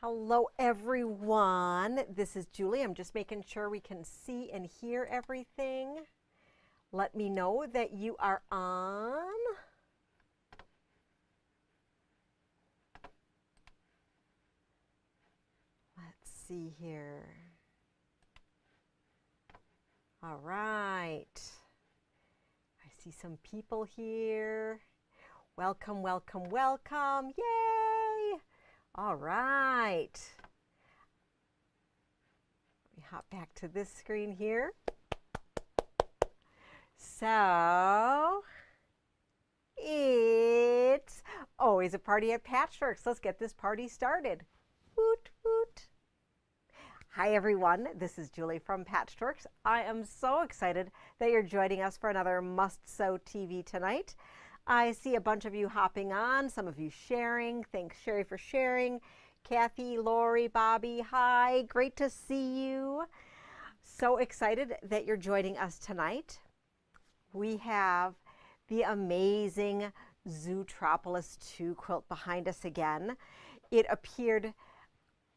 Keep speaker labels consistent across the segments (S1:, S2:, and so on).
S1: Hello, everyone. This is Julie. I'm just making sure we can see and hear everything. Let me know that you are on. Let's see here. All right. I see some people here. Welcome, welcome, welcome. Yay! All right. Let me hop back to this screen here. So, it's always a party at Patchworks. Let's get this party started. Woot, woot. Hi, everyone. This is Julie from Patchworks. I am so excited that you're joining us for another Must Sew TV tonight. I see a bunch of you hopping on, some of you sharing. Thanks, Sherry, for sharing. Kathy, Lori, Bobby, hi. Great to see you. So excited that you're joining us tonight. We have the amazing Zootropolis 2 quilt behind us again. It appeared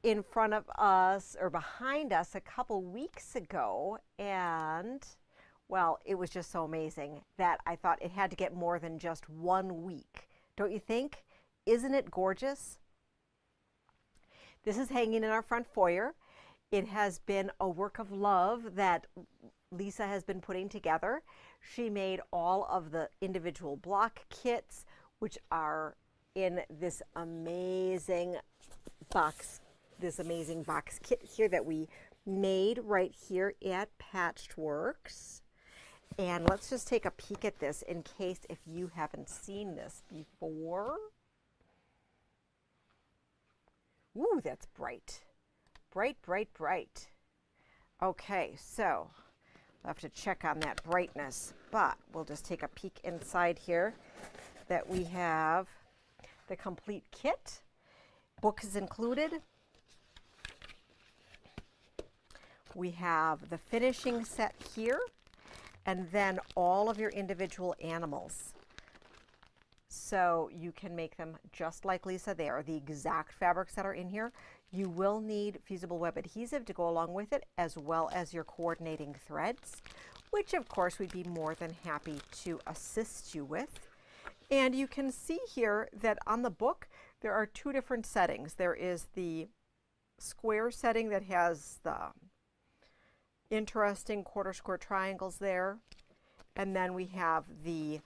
S1: in front of us or behind us a couple weeks ago, and well, it was just so amazing that I thought it had to get more than just 1 week. Don't you think? Isn't it gorgeous? This is hanging in our front foyer. It has been a work of love that Lisa has been putting together. She made all of the individual block kits, which are in this amazing box kit here that we made right here at Patchworks. And let's just take a peek at this in case if you haven't seen this before. Ooh, that's bright. Bright, bright, bright. Okay, so I'll have to check on that brightness, but we'll just take a peek inside here that we have the complete kit. Book is included. We have the finishing set here, and then all of your individual animals. So you can make them just like Lisa. They are the exact fabrics that are in here. You will need fusible web adhesive to go along with it, as well as your coordinating threads, which of course we'd be more than happy to assist you with. And you can see here that on the book, there are 2 different settings. There is the square setting that has the interesting quarter square triangles there. And then we have the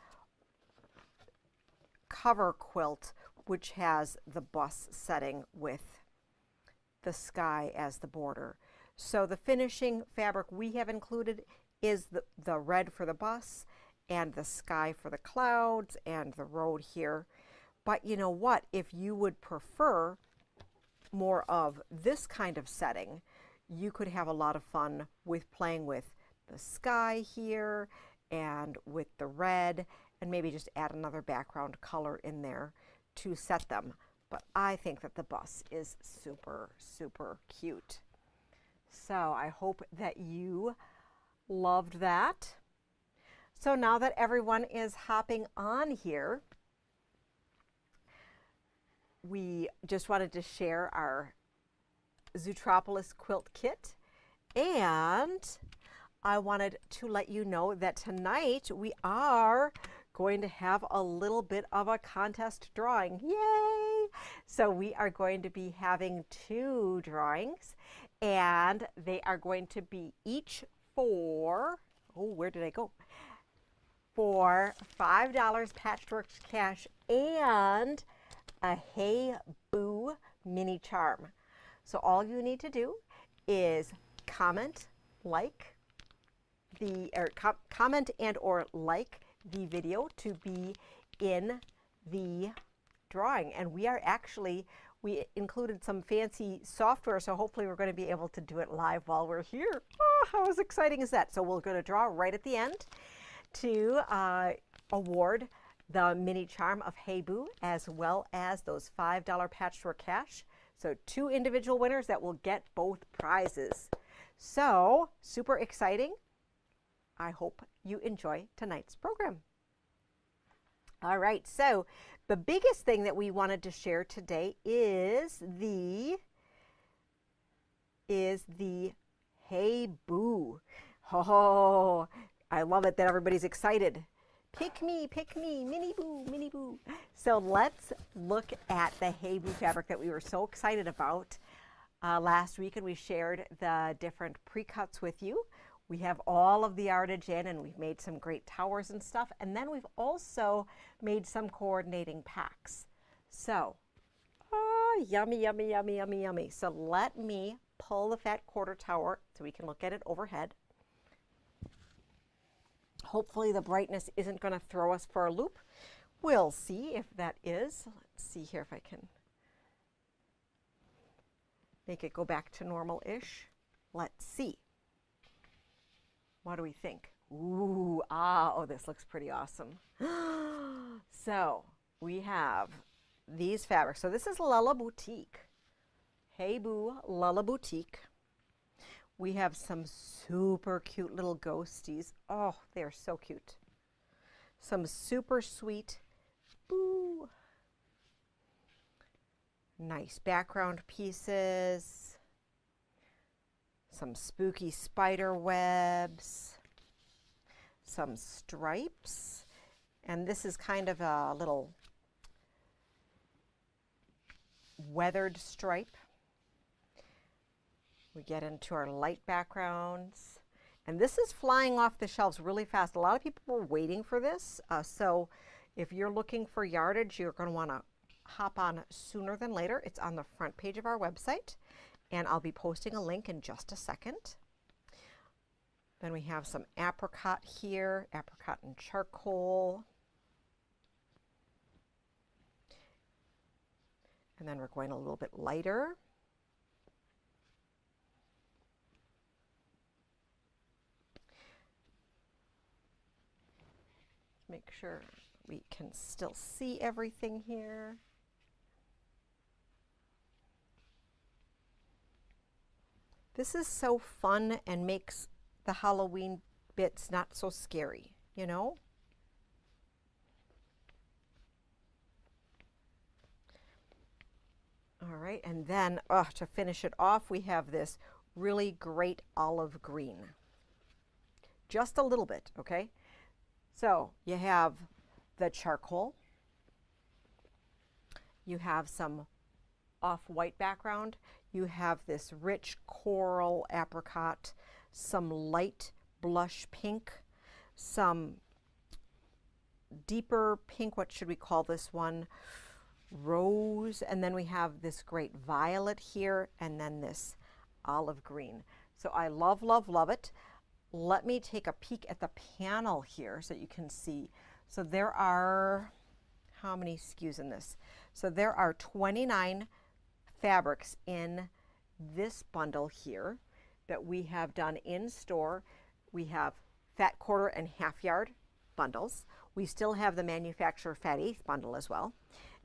S1: cover quilt, which has the bus setting with the sky as the border. So the finishing fabric we have included is the red for the bus and the sky for the clouds and the road here. But you know what? If you would prefer more of this kind of setting, you could have a lot of fun with playing with the sky here and with the red, and maybe just add another background color in there to set them. But I think that the bus is super, super cute. So I hope that you loved that. So now that everyone is hopping on here, we just wanted to share our Zootropolis quilt kit, and I wanted to let you know that tonight we are going to have a little bit of a contest drawing. Yay! So we are going to be having 2 drawings, and they are going to be each for, oh, where did I go? For $5 Patchworks cash and a Hey Boo mini charm. So all you need to do is comment, comment and or like the video to be in the drawing. And we included some fancy software, so hopefully we're going to be able to do it live while we're here. Oh, how exciting is that? So we're going to draw right at the end to award the mini charm of Hey Boo, as well as those $5 Patchwork cash. So 2 individual winners that will get both prizes. So super exciting. I hope you enjoy tonight's program. All right, so the biggest thing that we wanted to share today is the is the Hey Boo. Oh, I love it that everybody's excited. Pick me, Minnie Boo, Minnie Boo. So let's look at the Hey Boo fabric that we were so excited about last week, and we shared the different pre-cuts with you. We have all of the yardage in, and we've made some great towers and stuff, and then we've also made some coordinating packs. So, yummy, yummy, yummy, yummy, yummy. So let me pull the fat quarter tower so we can look at it overhead. Hopefully the brightness isn't going to throw us for a loop. We'll see if that is. Let's see here if I can make it go back to normal-ish. Let's see. What do we think? Ooh, oh, this looks pretty awesome. So we have these fabrics. So this is Lella Boutique. Hey Boo, Lella Boutique. We have some super cute little ghosties. Oh, they're so cute. Some super sweet Boo. Nice background pieces. Some spooky spider webs. Some stripes. And this is kind of a little weathered stripe. We get into our light backgrounds. And this is flying off the shelves really fast. A lot of people were waiting for this. So if you're looking for yardage, you're going to want to hop on sooner than later. It's on the front page of our website. And I'll be posting a link in just a second. Then we have some apricot here, apricot and charcoal. And then we're going a little bit lighter. Make sure we can still see everything here. This is so fun and makes the Halloween bits not so scary, you know? All right, and then to finish it off, we have this really great olive green. Just a little bit, okay? So you have the charcoal. You have some off-white background. You have this rich coral apricot, some light blush pink, some deeper pink, what should we call this one? Rose, and then we have this great violet here, and then this olive green. So I love, love, love it. Let me take a peek at the panel here so you can see. So there are, how many SKUs in this? So there are 29 fabrics in this bundle here that we have done in store. We have fat quarter and half yard bundles. We still have the manufacturer fat eighth bundle as well.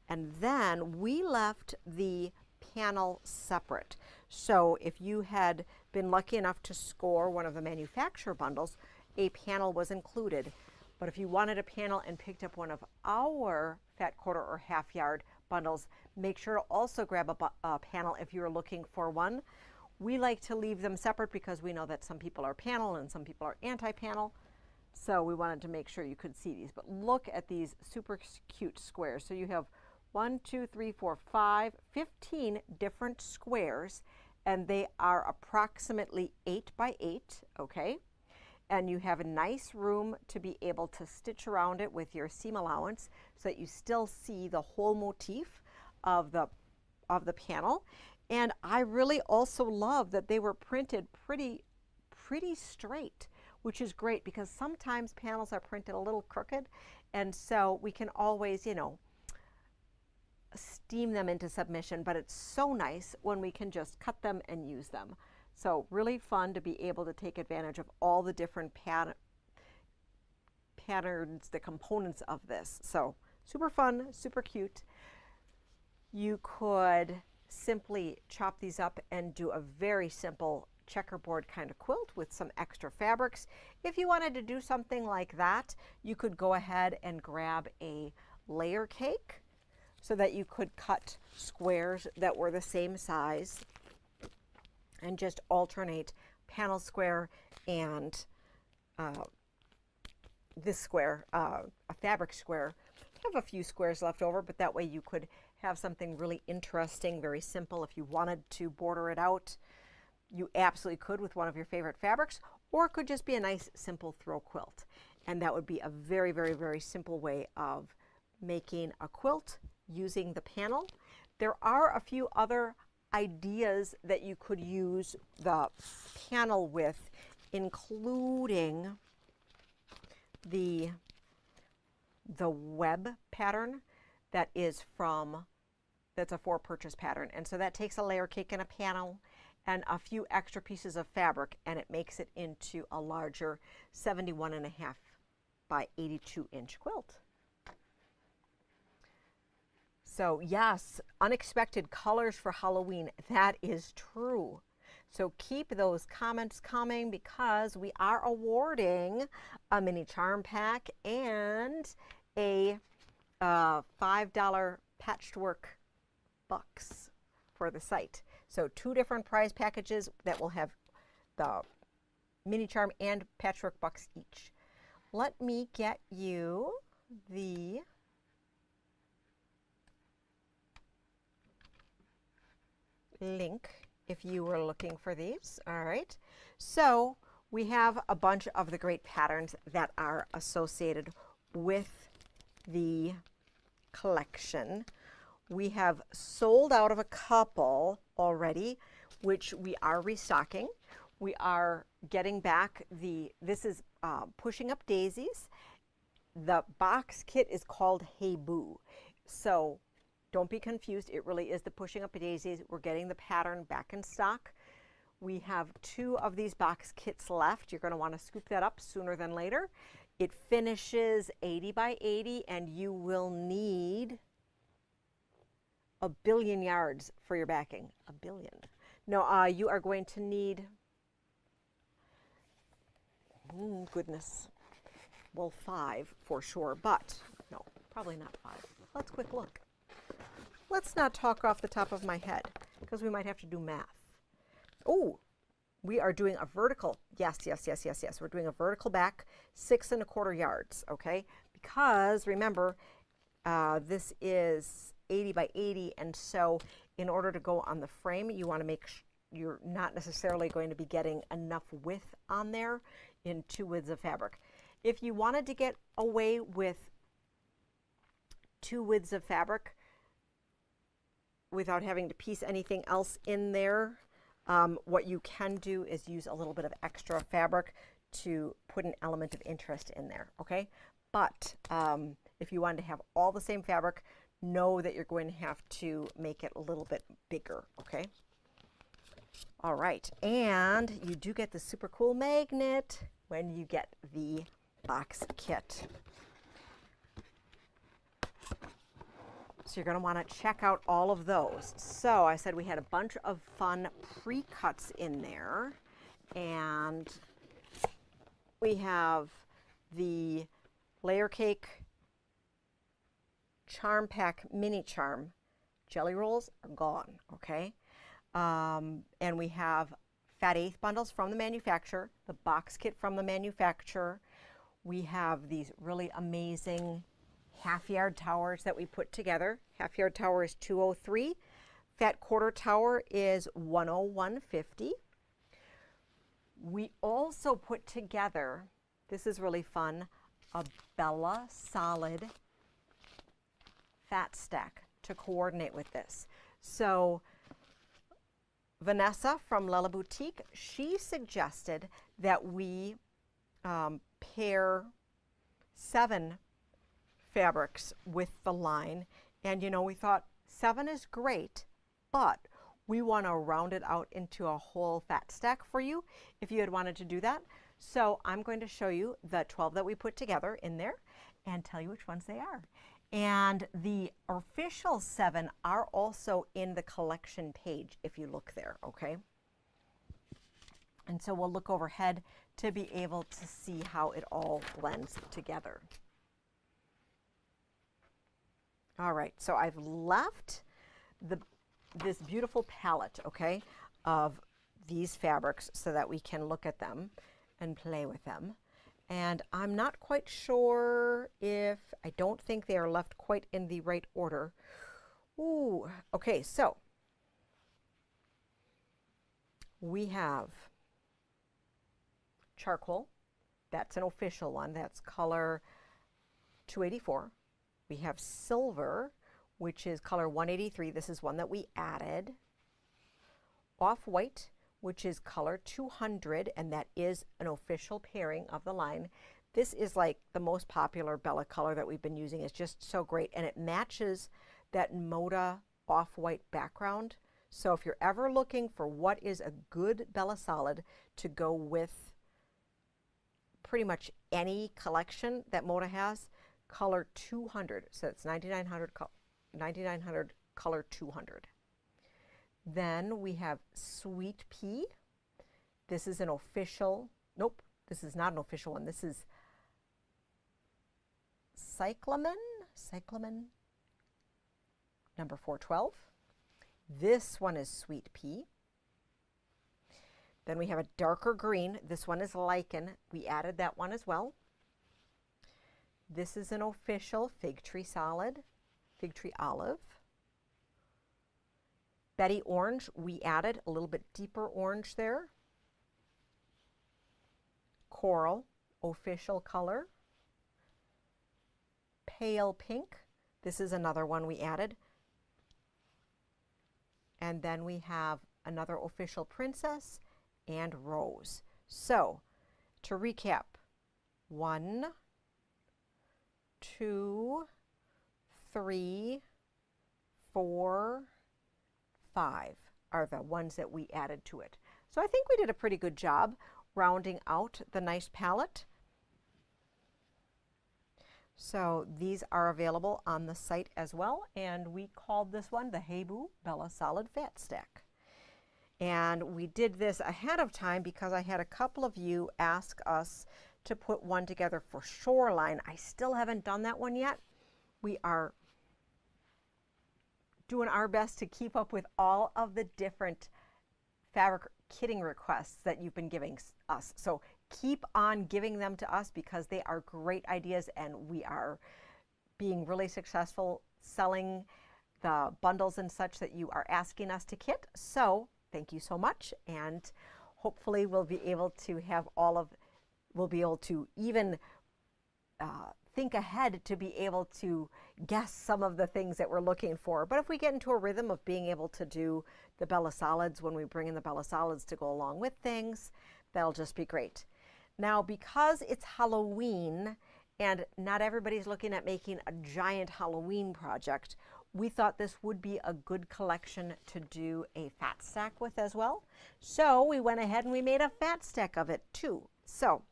S1: And then we left the panel separate. So if you had been lucky enough to score one of the manufacturer bundles, a panel was included. But if you wanted a panel and picked up one of our fat quarter or half yard bundles, make sure to also grab a panel if you're looking for one. We like to leave them separate because we know that some people are panel and some people are anti-panel. So we wanted to make sure you could see these. But look at these super cute squares. So you have 1, 2, 3, 4, 5, 15 different squares, and they are approximately 8 by 8, okay? And you have a nice room to be able to stitch around it with your seam allowance so that you still see the whole motif of the panel. And I really also love that they were printed pretty straight, which is great because sometimes panels are printed a little crooked, and so we can always, you know, steam them into submission, but it's so nice when we can just cut them and use them. So really fun to be able to take advantage of all the different patterns, the components of this. So super fun, super cute. You could simply chop these up and do a very simple checkerboard kind of quilt with some extra fabrics. If you wanted to do something like that, you could go ahead and grab a layer cake so that you could cut squares that were the same size and just alternate panel square and this square, a fabric square. I have a few squares left over, but that way you could have something really interesting, very simple. If you wanted to border it out, you absolutely could with one of your favorite fabrics, or it could just be a nice simple throw quilt. And that would be a very, very, very simple way of making a quilt using the panel. There are a few other ideas that you could use the panel with, including the web pattern that's a for purchase pattern. And so that takes a layer cake and a panel and a few extra pieces of fabric, and it makes it into a larger 71.5 by 82 inch quilt. So yes, unexpected colors for Halloween. That is true. So keep those comments coming, because we are awarding a mini charm pack and a $5 patchwork bucks for the site. So 2 different prize packages that will have the mini charm and patchwork bucks each. Let me get you the link if you were looking for these. All right, so we have a bunch of the great patterns that are associated with the collection. We have sold out of a couple already, which we are restocking. We are getting back this is Pushing Up Daisies. The box kit is called Hey Boo. So don't be confused. It really is the Pushing Up Daisies. We're getting the pattern back in stock. We have 2 of these box kits left. You're going to want to scoop that up sooner than later. It finishes 80 by 80, and you will need a billion yards for your backing. A billion. No, you are going to need, goodness, well, 5 for sure, but no, probably not 5. Let's quick look. Let's not talk off the top of my head, because we might have to do math. Oh, we are doing a vertical. Yes. We're doing a vertical back, 6 1/4 yards, okay? Because remember, this is 80 by 80, and so in order to go on the frame, you want to make sure you're not necessarily going to be getting enough width on there in 2 widths of fabric. If you wanted to get away with 2 widths of fabric without having to piece anything else in there, what you can do is use a little bit of extra fabric to put an element of interest in there, okay? But if you wanted to have all the same fabric, know that you're going to have to make it a little bit bigger, okay? All right, and you do get the super cool magnet when you get the box kit. So you're going to want to check out all of those. So I said we had a bunch of fun pre-cuts in there, and we have the layer cake charm pack mini charm. Jelly rolls are gone, okay? And we have fat eighth bundles from the manufacturer, the box kit from the manufacturer. We have these really amazing half-yard towers that we put together. Half-yard tower is $203. Fat quarter tower is $101.50. We also put together, this is really fun, a Bella Solid fat stack to coordinate with this. So Vanessa from Lella Boutique, she suggested that we pair 7 fabrics with the line, and you know, we thought 7 is great, but we want to round it out into a whole fat stack for you if you had wanted to do that. So I'm going to show you the 12 that we put together in there and tell you which ones they are. And the official 7 are also in the collection page if you look there, okay? And so we'll look overhead to be able to see how it all blends together. All right, so I've left this beautiful palette, okay, of these fabrics so that we can look at them and play with them. And I'm not quite sure if, I don't think they are left quite in the right order. Ooh, okay, so we have charcoal. That's an official one. That's color 284. We have silver, which is color 183. This is one that we added. Off-white, which is color 200, and that is an official pairing of the line. This is like the most popular Bella color that we've been using. It's just so great, and it matches that Moda off-white background. So if you're ever looking for what is a good Bella Solid to go with pretty much any collection that Moda has, color 200. So it's 9900 color 200. Then we have Sweet Pea. This is an official, nope, this is not an official one. This is Cyclamen number 412. This one is Sweet Pea. Then we have a darker green. This one is Lichen. We added that one as well. This is an official Fig Tree Solid, Fig Tree Olive. Betty Orange, we added a little bit deeper orange there. Coral, official color. Pale Pink, this is another one we added. And then we have another official Princess and Rose. So, to recap, 1, 2, 3, 4, 5 are the ones that we added to it. So I think we did a pretty good job rounding out the nice palette. So these are available on the site as well, and we called this one the Hey Boo Bella Solid Fat Stack. And we did this ahead of time because I had a couple of you ask us to put one together for Shoreline. I still haven't done that one yet. We are doing our best to keep up with all of the different fabric kitting requests that you've been giving us. So keep on giving them to us because they are great ideas, and we are being really successful selling the bundles and such that you are asking us to kit. So thank you so much, and hopefully we'll be able to have we'll be able to even think ahead to be able to guess some of the things that we're looking for. But if we get into a rhythm of being able to do the Bella Solids when we bring in the Bella Solids to go along with things, that'll just be great. Now, because it's Halloween and not everybody's looking at making a giant Halloween project, we thought this would be a good collection to do a fat stack with as well. So we went ahead and we made a fat stack of it too. So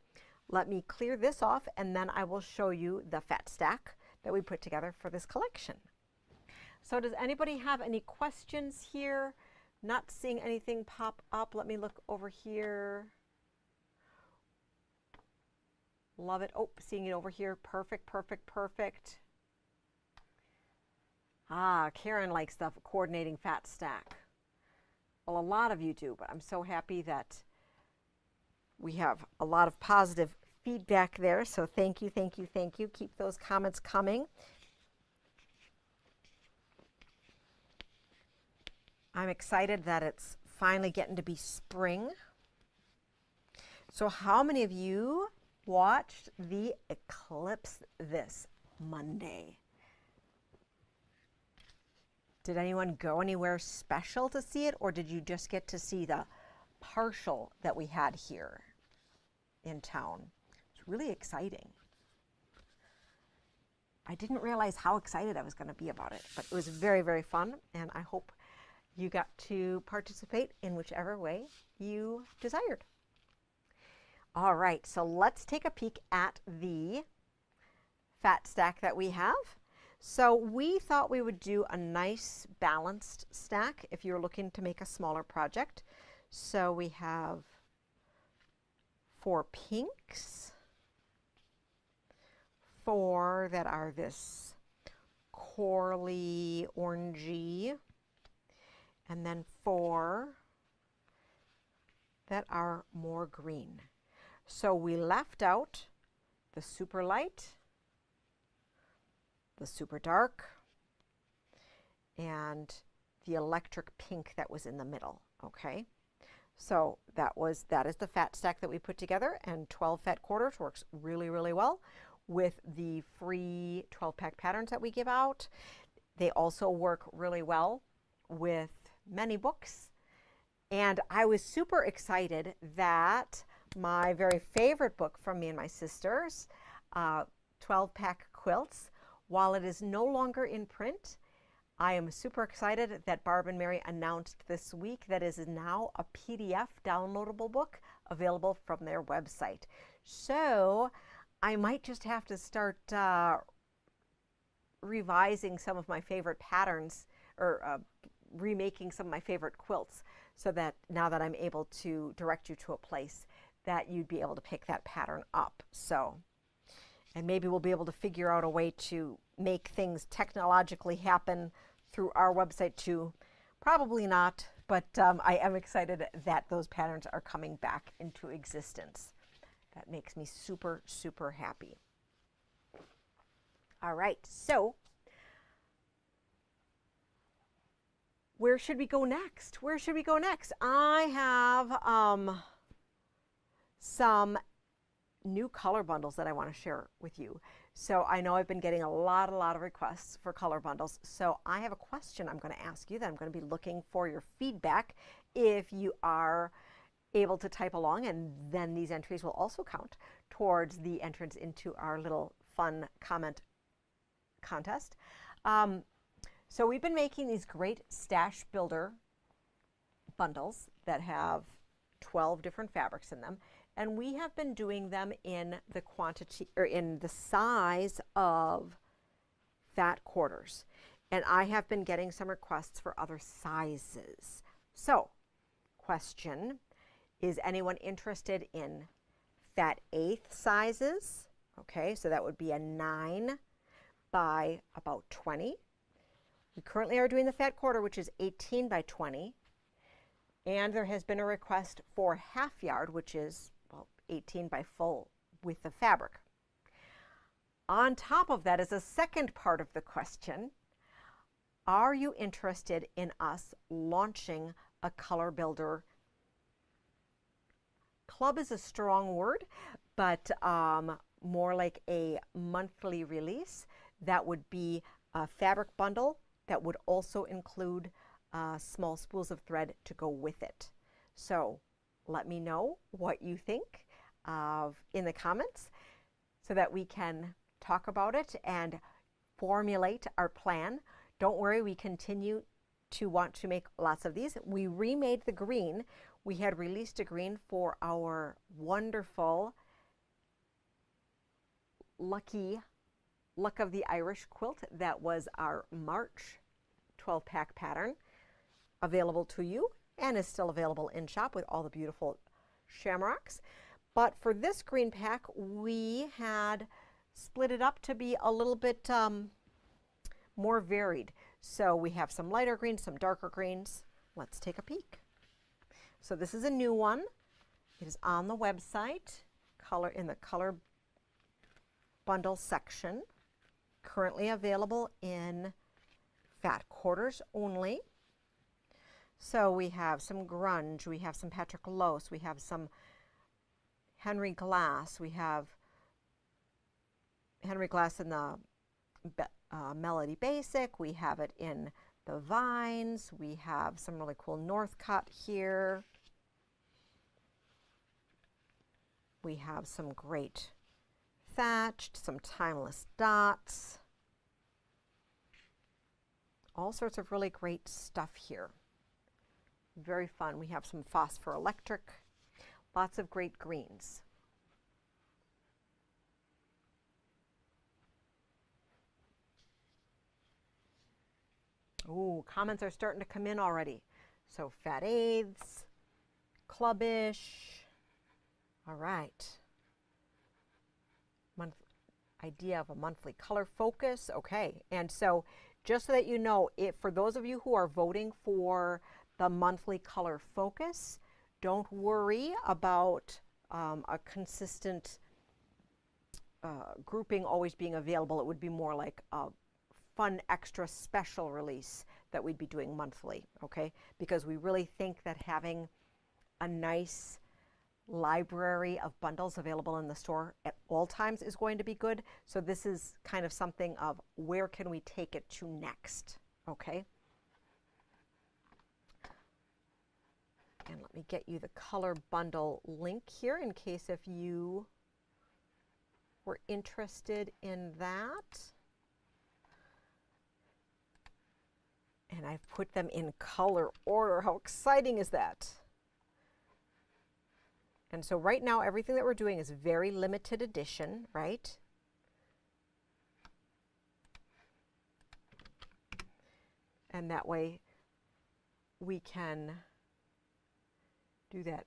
S1: let me clear this off, and then I will show you the fat stack that we put together for this collection. So does anybody have any questions here? Not seeing anything pop up. Let me look over here. Love it. Oh, seeing it over here. Perfect, perfect, perfect. Ah, Karen likes the coordinating fat stack. Well, a lot of you do, but I'm so happy that we have a lot of positive feedback there. So thank you, thank you, thank you. Keep those comments coming. I'm excited that it's finally getting to be spring. So how many of you watched the eclipse this Monday? Did anyone go anywhere special to see it, or did you just get to see the partial that we had here in town? It's really exciting. I didn't realize how excited I was going to be about it, but it was very, very fun, and I hope you got to participate in whichever way you desired. All right, so let's take a peek at the fat stack that we have. So we thought we would do a nice balanced stack if you're looking to make a smaller project. So we have 4 pinks, 4 that are this corally orangey, and then 4 that are more green. So we left out the super light, the super dark, and the electric pink that was in the middle, okay? So that is the fat stack that we put together, and 12 fat quarters works really, really well with the free 12-pack patterns that we give out. They also work really well with many books. And I was super excited that my very favorite book from me and my sisters, 12-pack quilts, while it is no longer in print, I am super excited that Barb and Mary announced this week that is now a PDF downloadable book available from their website. So I might just have to start revising some of my favorite patterns, or remaking some of my favorite quilts, so that now that I'm able to direct you to a place that you'd be able to pick that pattern up. So, and maybe we'll be able to figure out a way to make things technologically happen through our website too. Probably not, but I am excited that those patterns are coming back into existence. That makes me super, super happy. All right, so where should we go next? Where should we go next? I have some new color bundles that I want to share with you. So I know I've been getting a lot of requests for color bundles. So I have a question I'm going to ask you that I'm going to be looking for your feedback if you are able to type along, and then these entries will also count towards the entrance into our little fun comment contest. So we've been making these great stash builder bundles that have 12 different fabrics in them, and we have been doing them in the quantity, or in the size of fat quarters. And I have been getting some requests for other sizes. So, question, is anyone interested in fat eighth sizes? Okay, so that would be a 9 by about 20. We currently are doing the fat quarter, which is 18 by 20. And there has been a request for half yard, which is, well, 18 by full with the fabric. On top of that is a second part of the question. Are you interested in us launching a color builder? Club is a strong word, but more like a monthly release. That would be a fabric bundle that would also include small spools of thread to go with it. So let me know what you think in the comments so that we can talk about it and formulate our plan. Don't worry, we continue to want to make lots of these. We remade the green. We had released a green for our wonderful Lucky Luck of the Irish quilt. That was our March 12-pack pattern, available to you and is still available in shop with all the beautiful shamrocks. But for this green pack, we had split it up to be a little bit more varied. So we have some lighter greens, some darker greens. Let's take a peek. So this is a new one. It is on the website, in the color bundle section. Currently available in fat quarters only. So we have some grunge, we have some Patrick Lose, we have some Henry Glass, we have Henry Glass in the Melody Basic, we have it in the Vines, we have some really cool Northcut here. We have some great thatched, some timeless dots. All sorts of really great stuff here. Very fun. We have some phosphor electric, lots of great greens. Ooh, comments are starting to come in already. So fat eighths, clubbish. All right. Idea of a monthly color focus. Okay, and so just so that you know, for those of you who are voting for the monthly color focus, Don't worry about a consistent grouping always being available. It would be more like a fun extra special release that we'd be doing monthly, okay? Because we really think that having a nice library of bundles available in the store at all times is going to be good. So this is kind of something of where can we take it to next, okay? And let me get you the color bundle link here in case if you were interested in that. And I've put them in color order. How exciting is that? And so right now, everything that we're doing is very limited edition, right? And that way we can do that.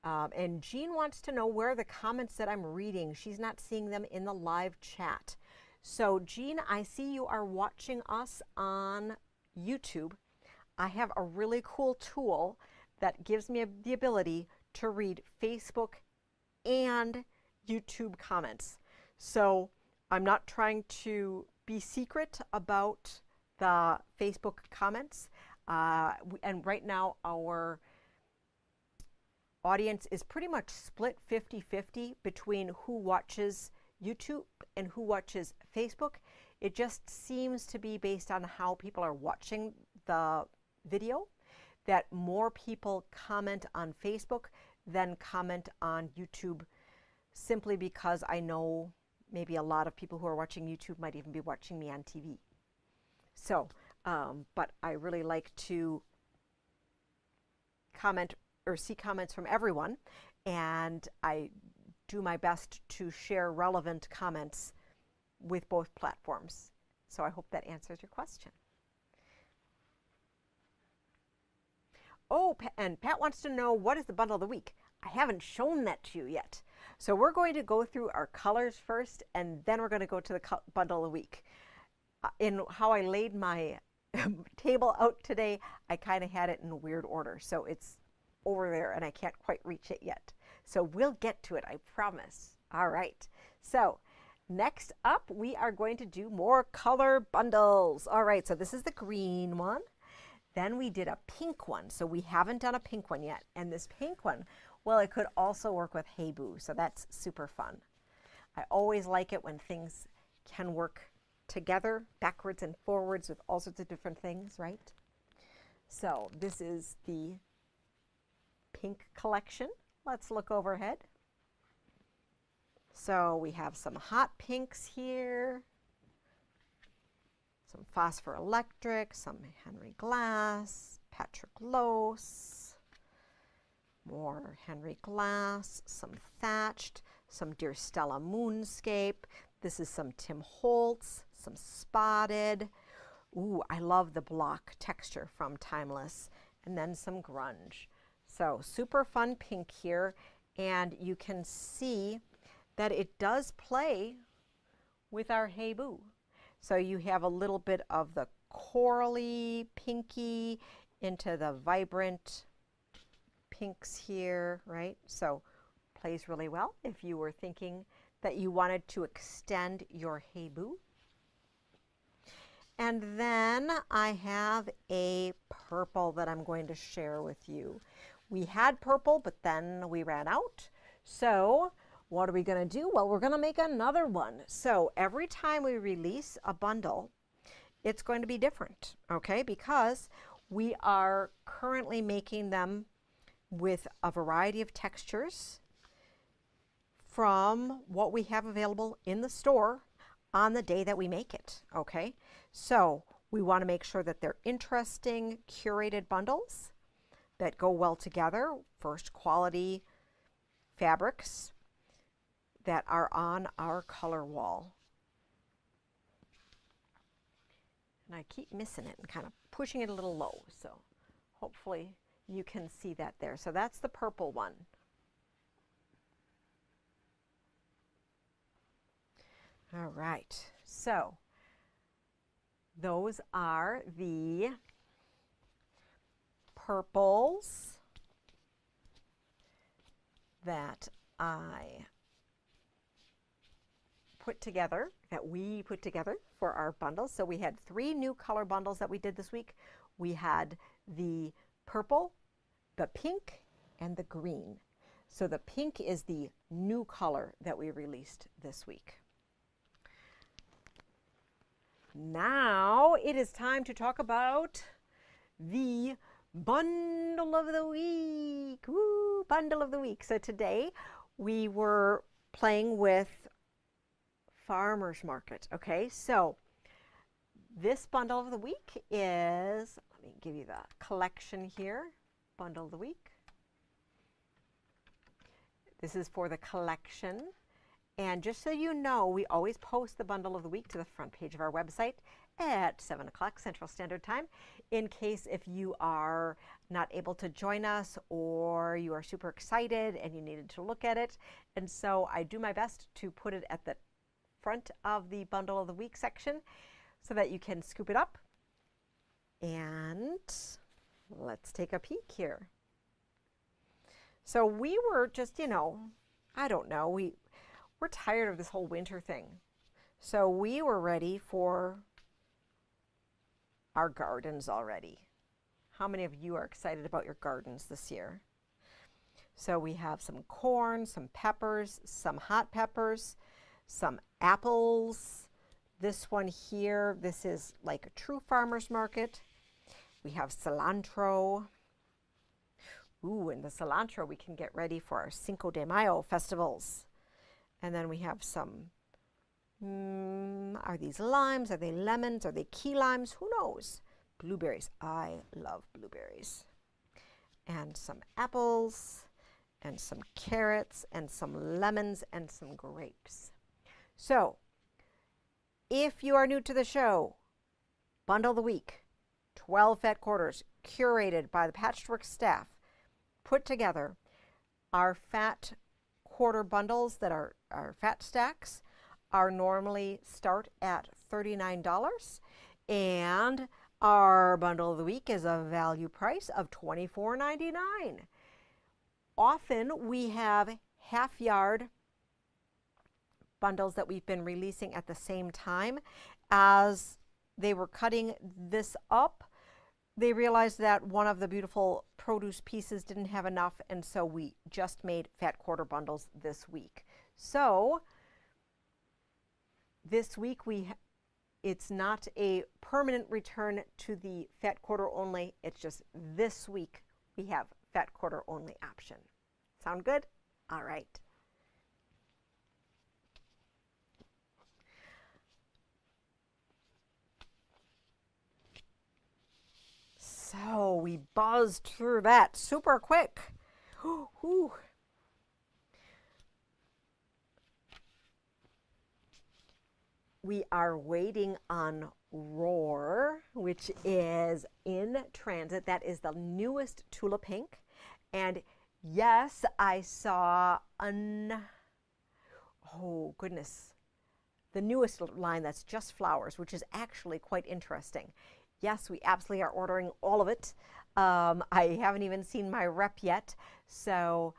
S1: And Jean wants to know where are the comments that I'm reading. She's not seeing them in the live chat. So Jean, I see you are watching us on YouTube. I have a really cool tool that gives me the ability to read Facebook and YouTube comments. So I'm not trying to be secret about the Facebook comments. And right now our audience is pretty much split 50-50 between who watches YouTube and who watches Facebook. It just seems to be based on how people are watching the video, that more people comment on Facebook than comment on YouTube, simply because I know maybe a lot of people who are watching YouTube might even be watching me on TV. So, but I really like to comment or see comments from everyone, and I do my best to share relevant comments with both platforms. So I hope that answers your question. Oh, and Pat wants to know, what is the bundle of the week? I haven't shown that to you yet. So we're going to go through our colors first, and then we're going to go to the bundle of the week. In how I laid my table out today, I kind of had it in a weird order. So it's over there, and I can't quite reach it yet. So we'll get to it, I promise. All right. So next up, we are going to do more color bundles. All right, so this is the green one. Then we did a pink one. So we haven't done a pink one yet. And this pink one, well, it could also work with Hey Boo. So that's super fun. I always like it when things can work together, backwards and forwards with all sorts of different things, right? So this is the pink collection. Let's look overhead. So we have some hot pinks here, some Phosphor Electric, some Henry Glass, Patrick Lose, more Henry Glass, some Thatched, some Dear Stella Moonscape. This is some Tim Holtz, some Spotted. Ooh, I love the block texture from Timeless, and then some Grunge. So super fun pink here, and you can see that it does play with our Hey Boo. So you have a little bit of the corally, pinky into the vibrant pinks here, right? So plays really well if you were thinking that you wanted to extend your Hey Boo. And then I have a purple that I'm going to share with you. We had purple, but then we ran out. So what are we going to do? Well, we're going to make another one. So every time we release a bundle, it's going to be different, okay? Because we are currently making them with a variety of textures from what we have available in the store on the day that we make it, okay? So we want to make sure that they're interesting, curated bundles that go well together, first quality fabrics that are on our color wall. And I keep missing it and kind of pushing it a little low, so hopefully you can see that there. So that's the purple one. All right, so those are the purples. that we put together for our bundles. So we had 3 new color bundles that we did this week. We had the purple, the pink, and the green. So the pink is the new color that we released this week. Now it is time to talk about the bundle of the week. Woo, bundle of the week. So today we were playing with Farmers Market. Okay, so this bundle of the week is, let me give you the collection here, bundle of the week. This is for the collection. And just so you know, we always post the bundle of the week to the front page of our website at 7 o'clock Central Standard Time, in case if you are not able to join us or you are super excited and you needed to look at it. And so I do my best to put it at the front of the bundle of the week section so that you can scoop it up. And let's take a peek here. So we were just, I don't know, we're tired of this whole winter thing. So we were ready for our gardens already. How many of you are excited about your gardens this year? So we have some corn, some peppers, some hot peppers, some apples. This one here, this is like a true farmer's market. We have cilantro. Ooh, and the cilantro we can get ready for our Cinco de Mayo festivals. And then we have some, are these limes? Are they lemons? Are they key limes? Who knows? Blueberries. I love blueberries. And some apples, and some carrots, and some lemons, and some grapes. So, if you are new to the show, Bundle of the Week, 12 fat quarters, curated by the Patchworks staff, put together. Our fat quarter bundles that are fat stacks are normally start at $39, and our bundle of the week is a value price of $24.99. Often we have half yard bundles that we've been releasing at the same time. As they were cutting this up, they realized that one of the beautiful produce pieces didn't have enough, and so we just made fat quarter bundles this week. So this week it's not a permanent return to the fat quarter only. It's just this week we have fat quarter only option. Sound good? All right. So we buzzed through that super quick. Whew. We are waiting on Roar, which is in transit. That is the newest Tula Pink. And yes, I saw oh goodness, the newest line that's just flowers, which is actually quite interesting. Yes, we absolutely are ordering all of it. I haven't even seen my rep yet. So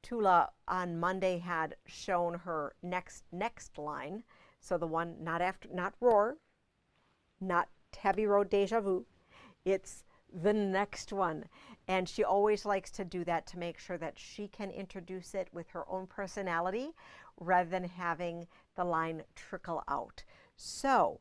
S1: Tula on Monday had shown her next line. So the one not Roar, not Tabby Road Deja Vu. It's the next one. And she always likes to do that to make sure that she can introduce it with her own personality rather than having the line trickle out. So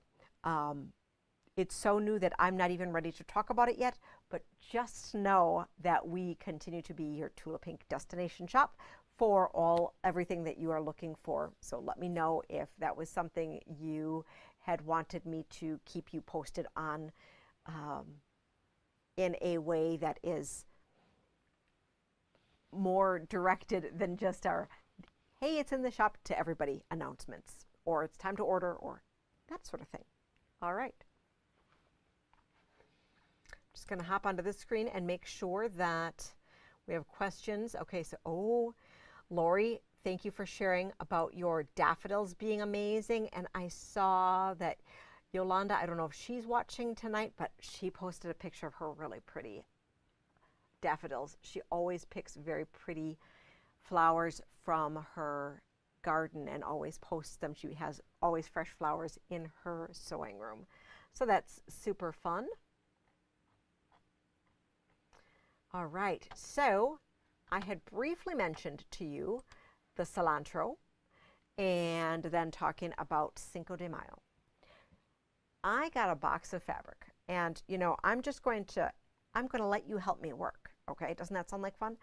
S1: it's so new that I'm not even ready to talk about it yet, but just know that we continue to be your Tula Pink destination shop for everything that you are looking for. So let me know if that was something you had wanted me to keep you posted on in a way that is more directed than just our, hey, it's in the shop to everybody announcements, or it's time to order, or that sort of thing. All right. Just going to hop onto this screen and make sure that we have questions. Okay, so, Lori, thank you for sharing about your daffodils being amazing. And I saw that Yolanda, I don't know if she's watching tonight, but she posted a picture of her really pretty daffodils. She always picks very pretty flowers from her garden and always posts them. She has always fresh flowers in her sewing room. So that's super fun. All right, so I had briefly mentioned to you the cilantro and then talking about Cinco de Mayo. I got a box of fabric and I'm going to let you help me work, okay? Doesn't that sound like fun?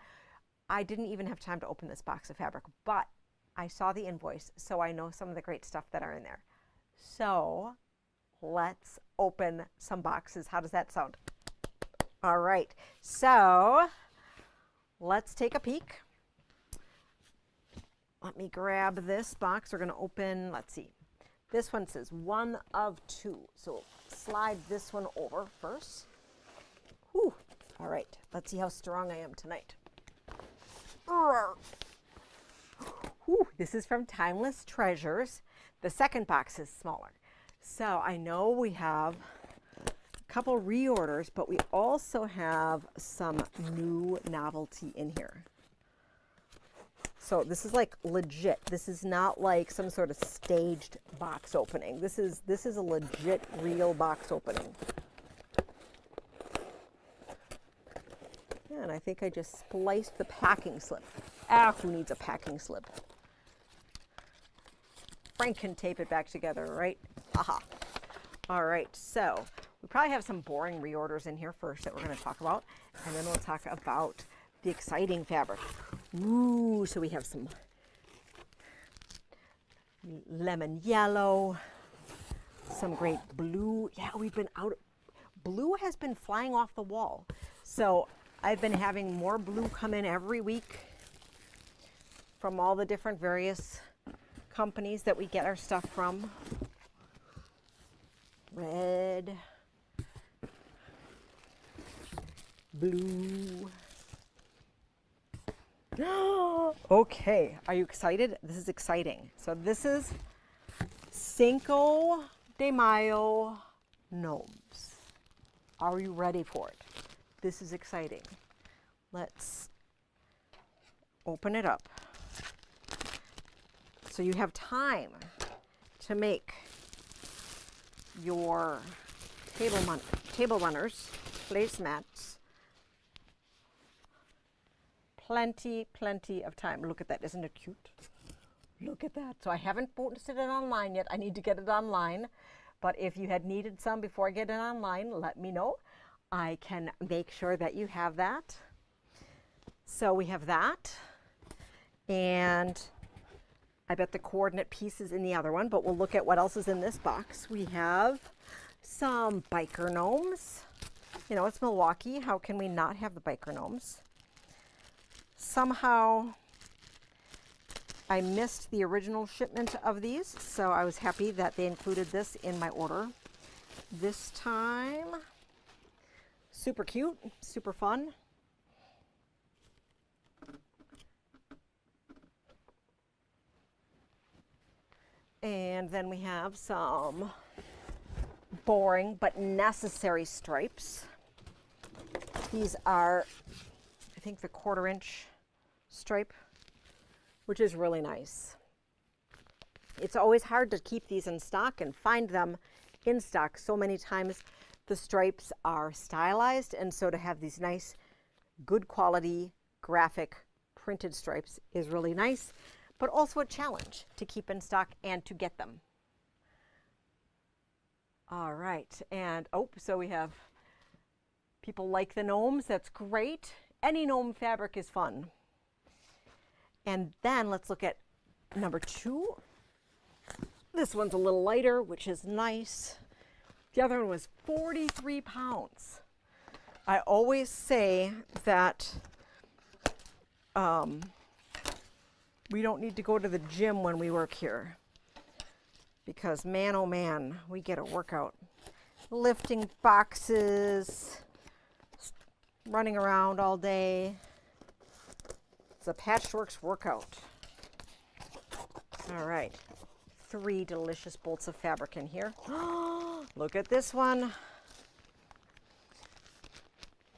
S1: I didn't even have time to open this box of fabric, but I saw the invoice, so I know some of the great stuff that are in there. So let's open some boxes. How does that sound? All right, so let's take a peek. Let me grab this box. We're going to open, let's see. This one says 1 of 2. So slide this one over first. Whew. All right, let's see how strong I am tonight. Whew. This is from Timeless Treasures. The second box is smaller. So I know we have a couple reorders, but we also have some new novelty in here. So this is like legit. This is not like some sort of staged box opening. This is a legit, real box opening. Yeah, and I think I just spliced the packing slip. Ah, who needs a packing slip? Frank can tape it back together, right? Aha. All right, so we probably have some boring reorders in here first that we're going to talk about, and then we'll talk about the exciting fabric. Ooh, so we have some lemon yellow, some great blue. Yeah, we've been out. Blue has been flying off the wall. So I've been having more blue come in every week from all the different various companies that we get our stuff from. Red, blue. Okay, are you excited? This is exciting. So this is Cinco de Mayo gnomes. Are you ready for it? This is exciting. Let's open it up. So you have time to make your table runners, placemats. Plenty of time. Look at that. Isn't it cute? Look at that. So I haven't posted it online yet. I need to get it online. But if you had needed some before I get it online, let me know. I can make sure that you have that. So we have that. And I bet the coordinate piece is in the other one, but we'll look at what else is in this box. We have some biker gnomes. It's Milwaukee. How can we not have the biker gnomes? Somehow I missed the original shipment of these, so I was happy that they included this in my order this time. Super cute, super fun. And then we have some boring but necessary stripes. These are, I think, the 1/4 inch stripe, which is really nice. It's always hard to keep these in stock and find them in stock. So many times the stripes are stylized, and so to have these nice, good quality graphic printed stripes is really nice, but also a challenge to keep in stock and to get them. All right, and so we have people like the gnomes. That's great. Any gnome fabric is fun. And then let's look at number 2. This one's a little lighter, which is nice. The other one was 43 pounds. I always say that we don't need to go to the gym when we work here, because man, oh man, we get a workout. Lifting boxes, running around all day. It's a Patchworks workout. All right, 3 delicious bolts of fabric in here. Look at this one.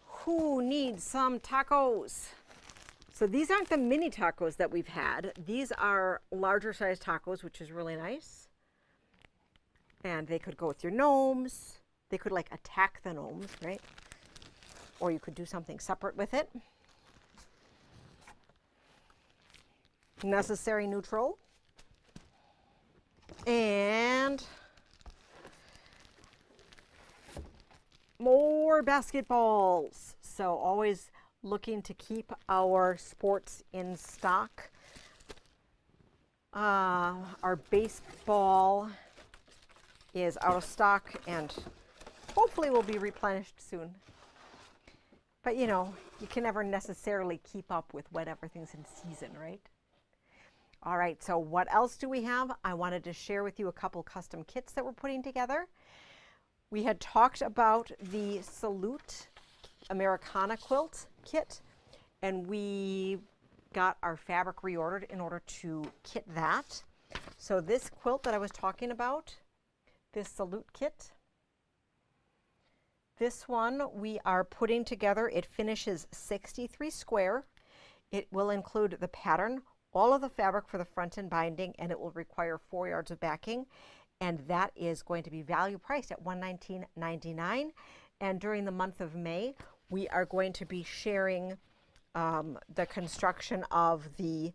S1: Who needs some tacos? So these aren't the mini tacos that we've had. These are larger size tacos, which is really nice. And they could go with your gnomes. They could like attack the gnomes, right? Or you could do something separate with it. Necessary neutral. And more basketballs. So always looking to keep our sports in stock. Our baseball is out of stock and hopefully will be replenished soon. But you know, you can never necessarily keep up with when everything's in season, right? All right, so what else do we have? I wanted to share with you a couple custom kits that we're putting together. We had talked about the Salute Americana quilt kit, and we got our fabric reordered in order to kit that. So this quilt that I was talking about, this Salute kit, this one we are putting together. It finishes 63 square. It will include the pattern, all of the fabric for the front and binding, and it will require 4 yards of backing. And that is going to be value priced at $119.99. And during the month of May, we are going to be sharing the construction of the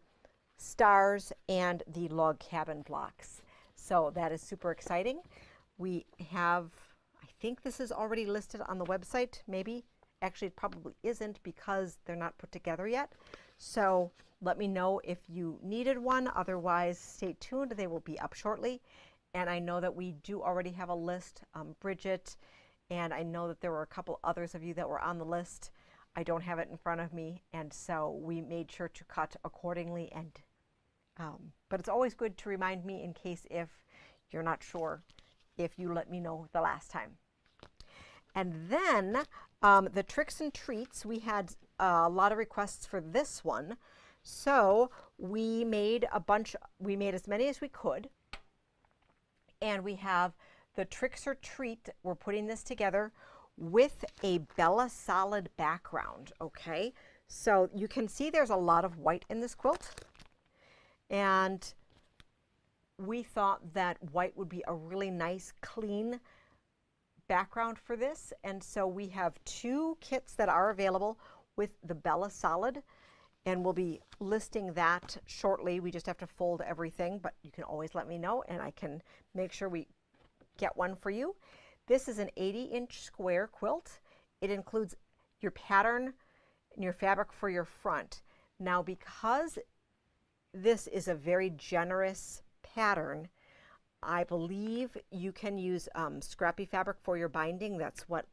S1: stars and the log cabin blocks. So that is super exciting. We have, I think this is already listed on the website, maybe. Actually, it probably isn't because they're not put together yet. So let me know if you needed one. Otherwise, stay tuned. They will be up shortly. And I know that we do already have a list, Bridget, and I know that there were a couple others of you that were on the list. I don't have it in front of me, and so we made sure to cut accordingly. And but it's always good to remind me in case if you're not sure, if you let me know the last time. And then the tricks and treats, we had a lot of requests for this one. So we made as many as we could. And we have the Tricks or Treat. We're putting this together with a Bella Solid background, okay? So you can see there's a lot of white in this quilt. And we thought that white would be a really nice, clean background for this. And so we have 2 kits that are available with the Bella Solid. And we'll be listing that shortly. We just have to fold everything, but you can always let me know and I can make sure we get one for you. This is an 80-inch square quilt. It includes your pattern and your fabric for your front. Now, because this is a very generous pattern, I believe you can use scrappy fabric for your binding. That's what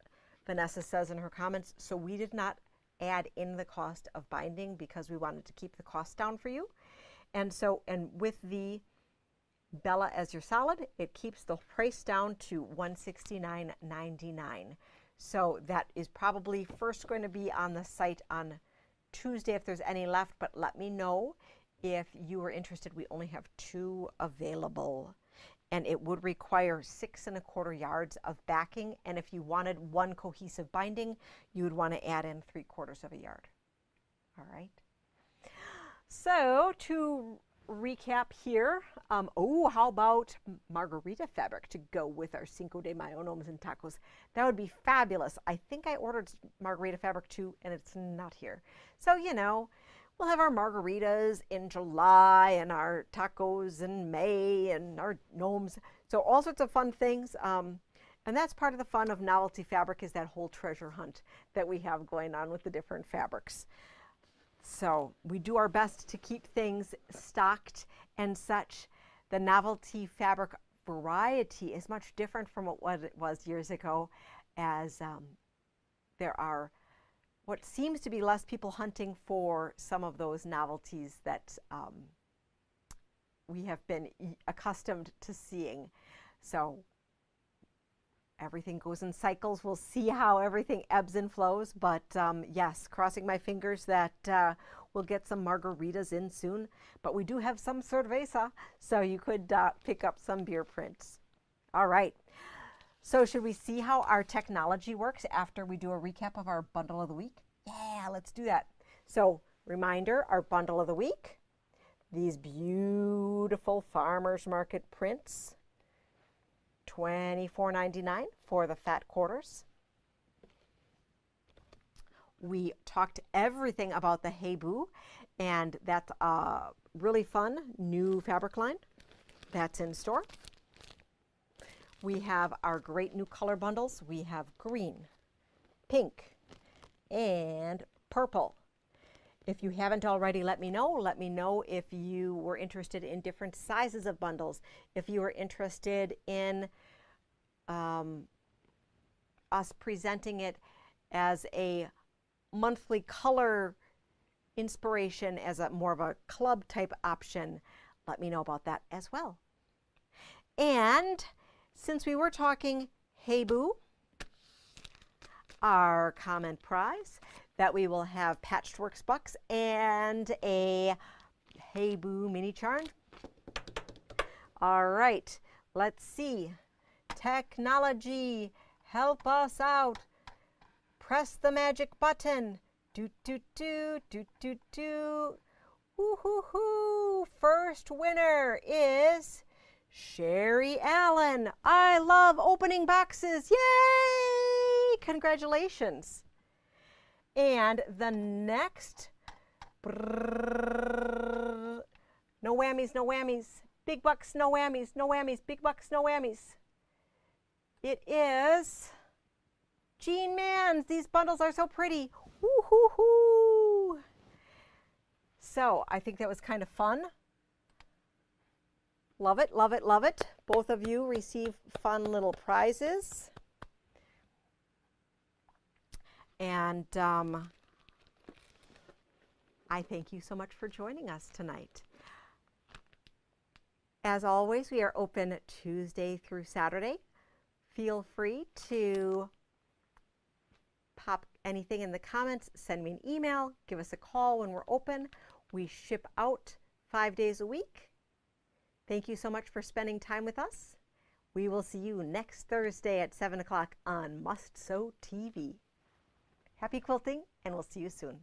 S1: Vanessa says in her comments. So we did not add in the cost of binding because we wanted to keep the cost down for you. And so, and with the Bella as your solid, it keeps the price down to $169.99. So that is probably first going to be on the site on Tuesday if there's any left, but let me know if you are interested. We only have 2 available. And it would require 6 1/4 yards of backing. And if you wanted 1 cohesive binding, you would want to add in 3/4 of a yard. All right. So to recap here, how about margarita fabric to go with our Cinco de Mayo gnomes and tacos? That would be fabulous. I think I ordered margarita fabric too, and it's not here. So, you know, we'll have our margaritas in July and our tacos in May and our gnomes. So all sorts of fun things. And that's part of the fun of novelty fabric, is that whole treasure hunt that we have going on with the different fabrics. So we do our best to keep things stocked and such. The novelty fabric variety is much different from what it was years ago, as there are what seems to be less people hunting for some of those novelties that we have been accustomed to seeing. So everything goes in cycles. We'll see how everything ebbs and flows. But yes, crossing my fingers that we'll get some margaritas in soon. But we do have some cerveza, so you could pick up some beer prints. All right. So should we see how our technology works after we do a recap of our bundle of the week? Yeah, let's do that. So Reminder, our bundle of the week, these beautiful farmers market prints, $24.99 for the fat quarters. We talked everything about the Hey Boo, and that's a really fun new fabric line that's in store. We have our great new color bundles. We have green, pink, and purple. If you haven't already, let me know. Let me know if you were interested in different sizes of bundles, if you were interested in us presenting it as a monthly color inspiration, as a more of a club type option. Let me know about that as well. And since we were talking Hey Boo, our comment prize, that we will have Patchworks bucks and a Hey Boo mini charm. All right, let's see. Technology, help us out. Press the magic button. Do, do, do, do, do, do. Woo-hoo-hoo. First winner is Sherry Allen. I love opening boxes. Yay! Congratulations. And the next, no whammies, no whammies. Big bucks, no whammies, no whammies. Big bucks, no whammies. It is Jean Manns. These bundles are so pretty. Woo-hoo-hoo. So I think that was kind of fun. Love it, love it, love it. Both of you receive fun little prizes. And I thank you so much for joining us tonight. As always, we are open Tuesday through Saturday. Feel free to pop anything in the comments, send me an email, give us a call when we're open. We ship out 5 days a week. Thank you so much for spending time with us. We will see you next Thursday at 7 o'clock on Must Sew TV. Happy quilting, and we'll see you soon.